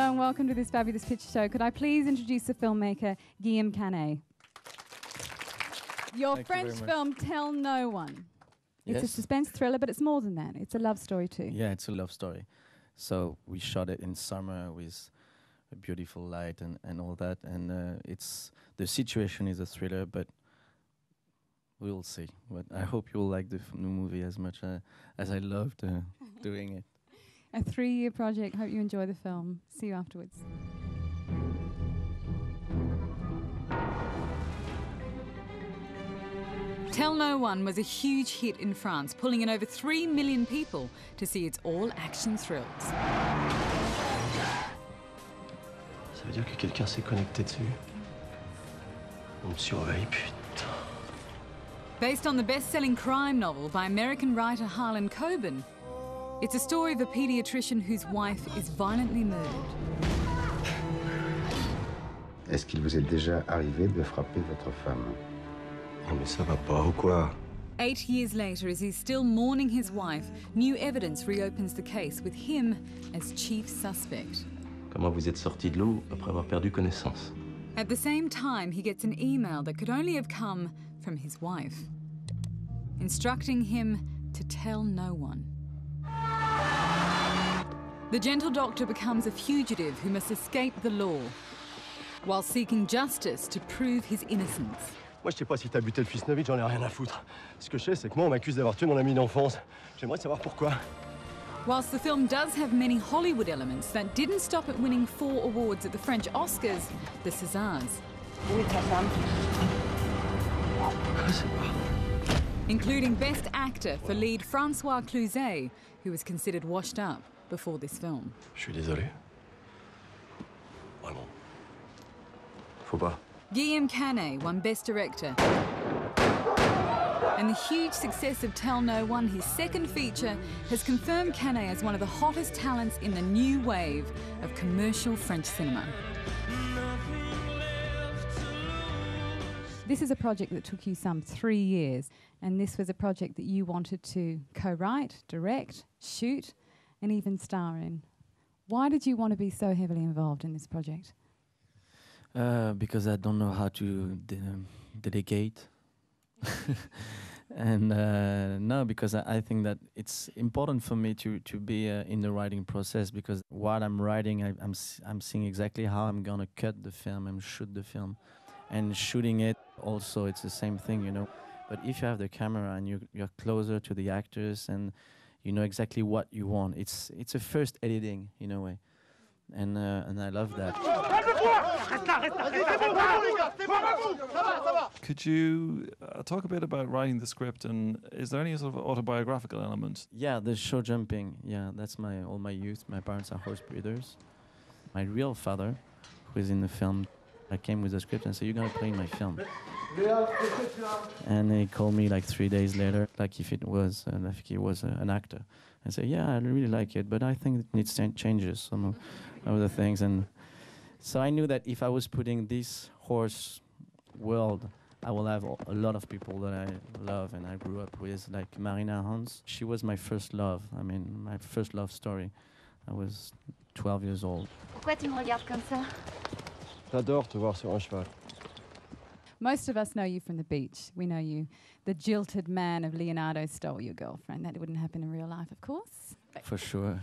Hello and welcome to this fabulous picture show. Could I please introduce the filmmaker, Guillaume Canet? Your French film, Tell No One. It's a suspense thriller, but it's more than that. It's a love story too. Yeah, it's a love story. So we shot it in summer with a beautiful light and all that. And the situation is a thriller, but we'll see. But I hope you'll like the new movie as much as I loved doing it. A 3-year project. Hope you enjoy the film. See you afterwards. Tell No One was a huge hit in France, pulling in over 3 million people to see its all-action thrills. Ça veut dire que quelqu'un s'est connecté dessus. On me surveille, putain. Based on the best-selling crime novel by American writer Harlan Coben, it's a story of a pediatrician whose wife is violently murdered. Est-ce qu'il vous est déjà arrivé de frapper votre femme? Non mais ça va pas ou quoi? 8 years later, as he's still mourning his wife, new evidence reopens the case with him as chief suspect. Comment vous êtes sorti de l'eau après avoir perdu connaissance? At the same time, he gets an email that could only have come from his wife, instructing him to tell no one. The gentle doctor becomes a fugitive who must escape the law while seeking justice to prove his innocence. Moi, je sais pas si t'as buté le fils Novitch, j'en ai rien à foutre. Ce que je sais, c'est que moi, on m'accuse d'avoir tué mon ami d'enfance. J'aimerais savoir pourquoi. Whilst the film does have many Hollywood elements, that didn't stop it winning 4 awards at the French Oscars, the Césars. Including Best Actor for lead François Cluzet, who was considered washed up before this film. Je suis désolé. Vraiment. Faut pas. Guillaume Canet won Best Director. And the huge success of Tell No One, his second feature, has confirmed Canet as one of the hottest talents in the new wave of commercial French cinema. This is a project that took you some 3 years, and this was a project that you wanted to co-write, direct, shoot, and even star in. Why did you want to be so heavily involved in this project? Because I don't know how to delegate. And no, because I think that it's important for me to be in the writing process, because while I'm writing, I'm seeing exactly how I'm gonna cut the film and shoot the film. And shooting it also, it's the same thing, you know. But if you have the camera and you're closer to the actors and you know exactly what you want, it's a first editing in a way, and I love that. Could you talk a bit about writing the script, and is there any sort of autobiographical element? Yeah, the show jumping. Yeah, that's all my youth. My parents are horse breeders. My real father, who is in the film, I came with the script and said, "You're gonna play in my film." And he called me like 3 days later, like if it was like he was an actor. I said, "Yeah, I really like it, but I think it needs changes, some of the things." And so I knew that if I was putting this horse world, I will have a lot of people that I love and I grew up with, like Marina Hans. She was my first love. I mean, my first love story. I was 12 years old. Pourquoi tu me regardes comme ça? J'adore te voir sur un cheval. Most of us know you from the beach. We know you. The jilted man of Leonardo stole your girlfriend. That wouldn't happen in real life, of course. For sure.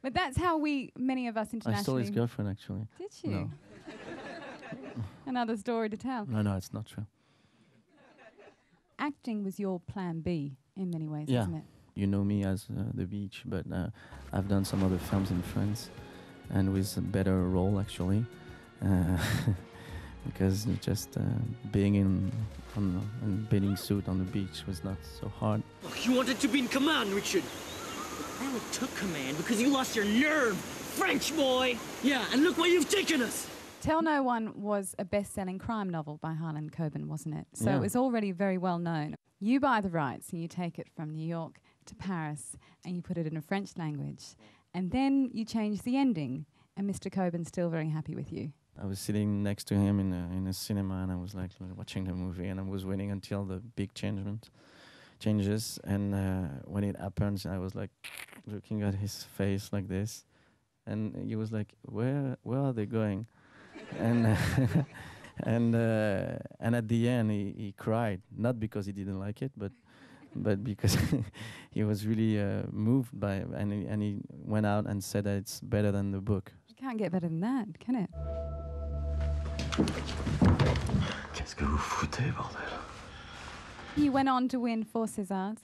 But that's how many of us internationally... I stole his girlfriend, actually. Did you? No. Another story to tell. No, it's not true. Acting was your plan B in many ways, Yeah. isn't it? You know me as The Beach, but I've done some other films in France, and with a better role, actually. Because just being in a bathing suit on the beach was not so hard. You wanted to be in command, Richard. I only took command because you lost your nerve, French boy. Yeah, and look where you've taken us. Tell No One was a best-selling crime novel by Harlan Coben, wasn't it? So Yeah. it was already very well known. You buy the rights and you take it from New York to Paris and you put it in a French language. And then you change the ending, and Mr. Coben's still very happy with you. I was sitting next to him in a cinema, and I was like watching the movie, and I was waiting until the big changes. And when it happens, I was like looking at his face like this, And he was like, where are they going? And and at the end he cried, not because he didn't like it, but because he was really moved by it, and he went out and said that it's better than the book. You can't get better than that, can it? Qu'est-ce que vous foutez, bordel? You went on to win 4 Césars,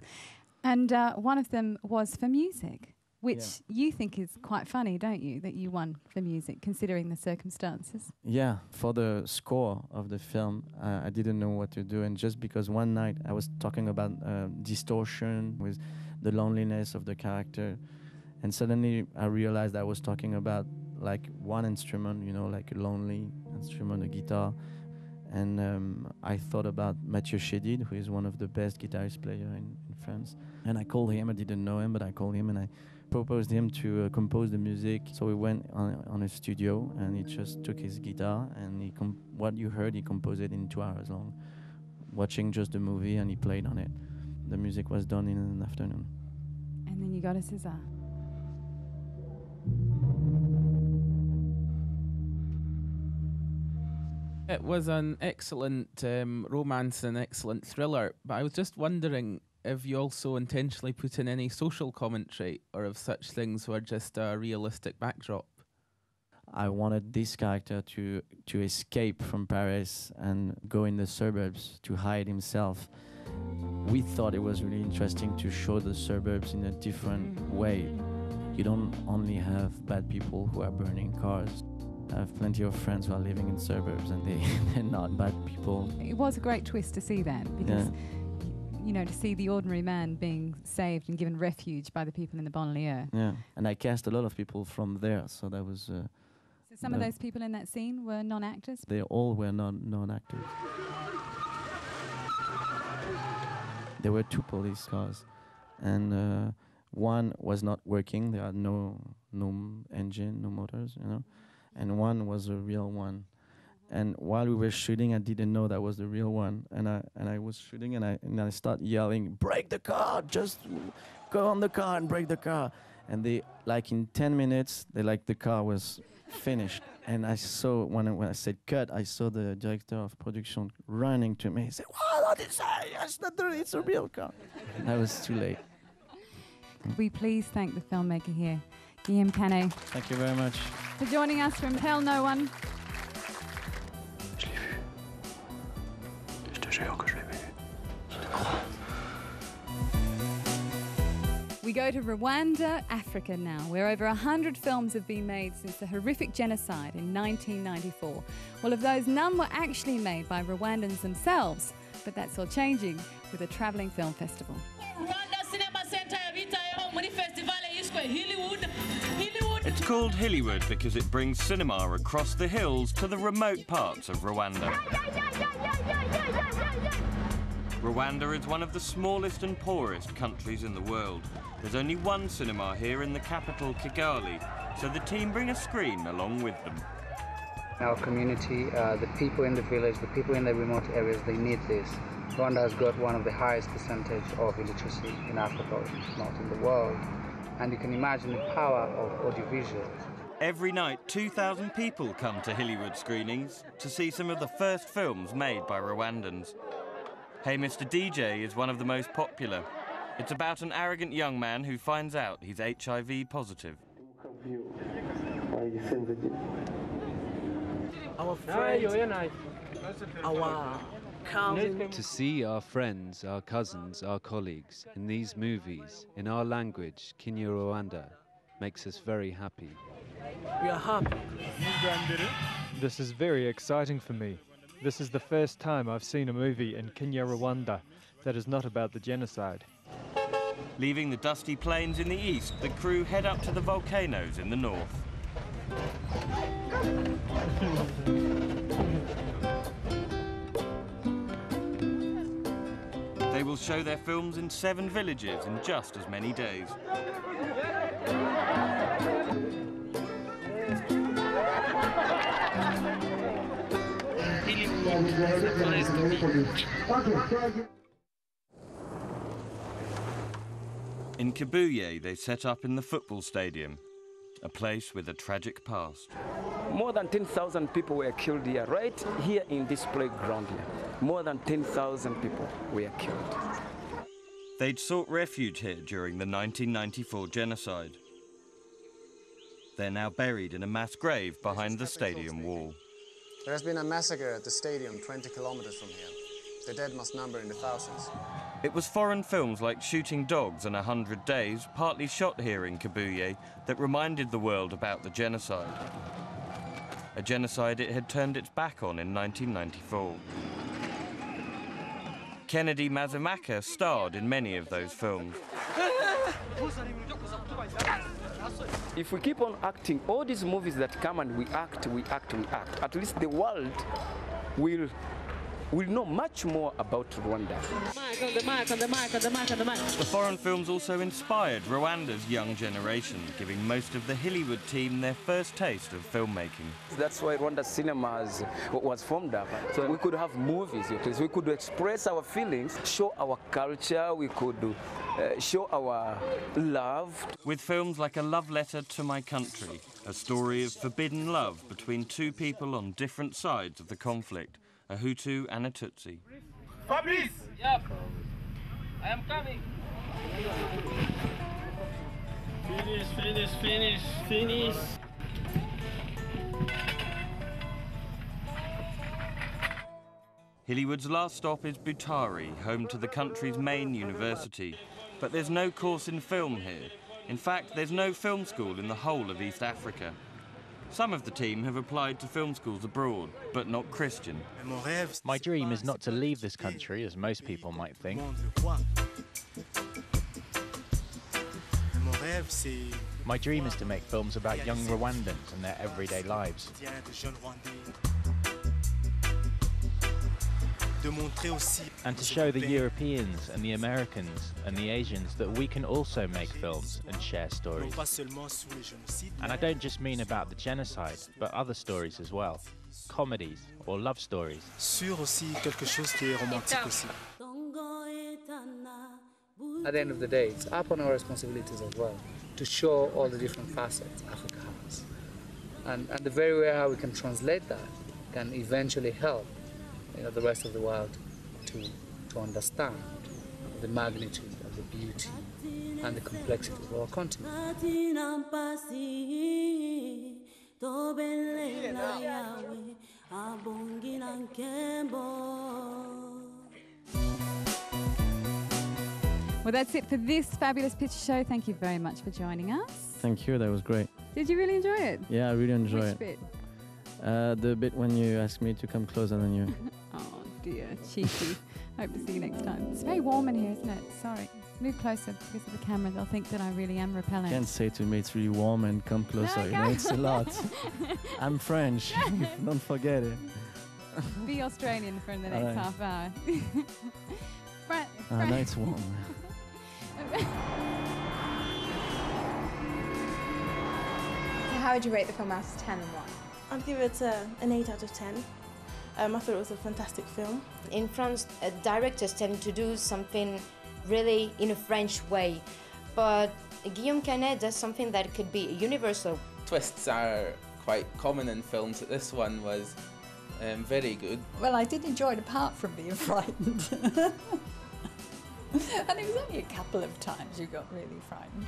and one of them was for music, which you think is quite funny, don't you, that you won for music, considering the circumstances? Yeah, for the score of the film, I didn't know what to do, and just because one night I was talking about distortion with the loneliness of the character, and suddenly I realized I was talking about like one instrument, you know, like a lonely instrument, a guitar, and I thought about Mathieu Chédid, who is one of the best guitarist players in France, and I called him. I didn't know him, but I called him and I proposed him to compose the music. So we went on a studio, and he just took his guitar, and what you heard, he composed it in 2 hours long, watching just the movie, and he played on it. The music was done in an afternoon. And then you got a César. It was an excellent romance and excellent thriller, but I was just wondering if you also intentionally put in any social commentary, or if such things were just a realistic backdrop. I wanted this character to escape from Paris and go in the suburbs to hide himself. We thought it was really interesting to show the suburbs in a different way. You don't only have bad people who are burning cars. I have plenty of friends who are living in suburbs, and they're not bad people. It was a great twist to see that, because you know, to see the ordinary man being saved and given refuge by the people in the banlieue. Yeah, and I cast a lot of people from there, so that was... So some of those people in that scene were non-actors? They all were non-actors. There were 2 police cars, and one was not working. There had no engine, no motors, you know, and one was a real one. And while we were shooting, I didn't know that was the real one. And I was shooting, and I start yelling, "Break the car! Just go on the car and break the car!" And they, like in 10 minutes, the car was finished. And I saw when I said cut, I saw the director of production running to me. He said, "What did you say? It's a real car." And I was too late. Could we please thank the filmmaker here, Guillaume Canet, Thank you very much. for joining us from Tell No One. Je l'ai vu. Je te jure que je l'ai vu. Je te crois. We go to Rwanda, Africa now, where over 100 films have been made since the horrific genocide in 1994. Well, of those, none were actually made by Rwandans themselves, but that's all changing with a travelling film festival. It's called Hillywood because it brings cinema across the hills to the remote parts of Rwanda. Rwanda is one of the smallest and poorest countries in the world. There's only one cinema here in the capital, Kigali, so the team bring a screen along with them. Our community, the people in the village, the people in the remote areas, they need this. Rwanda has got one of the highest percentage of illiteracy in Africa, if not in the world. And you can imagine the power of audiovisual. Every night, 2,000 people come to Hillywood screenings to see some of the first films made by Rwandans. Hey Mr. DJ is one of the most popular. It's about an arrogant young man who finds out he's HIV positive. Our friends, our cousins. To see our friends, our cousins, our colleagues in these movies, in our language, Kinyarwanda, makes us very happy. We are happy. This is very exciting for me. This is the first time I've seen a movie in Kinyarwanda that is not about the genocide. Leaving the dusty plains in the east, the crew head up to the volcanoes in the north. They will show their films in 7 villages in just as many days. In Kibuye, they set up in the football stadium. a place with a tragic past. More than 10,000 people were killed here, right here in this playground here. More than 10,000 people were killed. They'd sought refuge here during the 1994 genocide. They're now buried in a mass grave behind the stadium wall. There has been a massacre at the stadium 20 kilometers from here. The dead must number in the thousands. It was foreign films like Shooting Dogs and 100 Days, partly shot here in Kabuye, that reminded the world about the genocide. A genocide it had turned its back on in 1994. Kennedy Mazimaka starred in many of those films. If we keep on acting, all these movies that come and we act, at least the world will know much more about Rwanda. The foreign films also inspired Rwanda's young generation, giving most of the Hollywood team their first taste of filmmaking. That's why Rwanda cinema was formed up. So we could have movies, we could express our feelings, show our culture, we could show our love. With films like A Love Letter to My Country, a story of forbidden love between two people on different sides of the conflict, a Hutu and a Tutsi. Fabrice! Yep. I am coming. Finish. Hollywood's last stop is Butari, home to the country's main university. But there's no course in film here. In fact, there's no film school in the whole of East Africa. Some of the team have applied to film schools abroad, but not Christian. My dream is not to leave this country, as most people might think. My dream is to make films about young Rwandans and their everyday lives. And to show the Europeans and the Americans and the Asians that we can also make films and share stories. And I don't just mean about the genocide, but other stories as well. Comedies or love stories. At the end of the day, it's up on our responsibilities as well to show all the different facets Africa has. And the very way how we can translate that can eventually help the rest of the world to understand the magnitude of the beauty and the complexity of our continent. Well, that's it for this fabulous picture show. Thank you very much for joining us. Thank you, that was great. Did you really enjoy it? Yeah, I really enjoyed it. Which bit? The bit when you asked me to come closer than you. Oh dear, cheeky. Hope to see you next time. It's very warm in here, isn't it? Sorry. Move closer because of the camera. They'll think that I really am repellent. You can't say to me it's really warm and come closer. No, It's a lot. I'm French. Don't forget it. Be Australian for the next half hour. No, it's warm. How would you rate the film out of 10 and why? I'd give it an 8 out of 10. I thought it was a fantastic film. In France, directors tend to do something really in a French way, but Guillaume Canet does something that could be universal. Twists are quite common in films, but this one was very good. Well, I did enjoy it apart from being frightened. And it was only a couple of times you got really frightened.